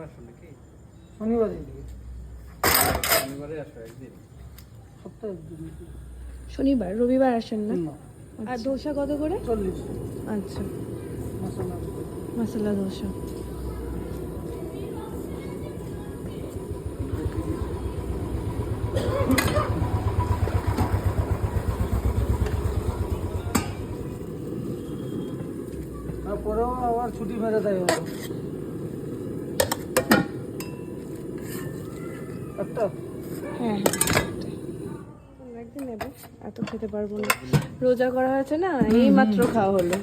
আসো নাকি? শনিবারে দিকে শনিবারে আসো একদিন। সপ্তাহে একদিন। শনিবার রবিবার আসেন না? না, আর ধোসা কত করে? 40 আচ্ছা, মশলা। মশলা ধোসা। তারপরেও আবার ছুটি মেরে দেয় ওরা। একটা হ্যাঁ হ্যাঁ, একদিন নেবো, এত খেতে পারবো না। রোজা করা হয়েছে না, এই মাত্র খাওয়া হলো।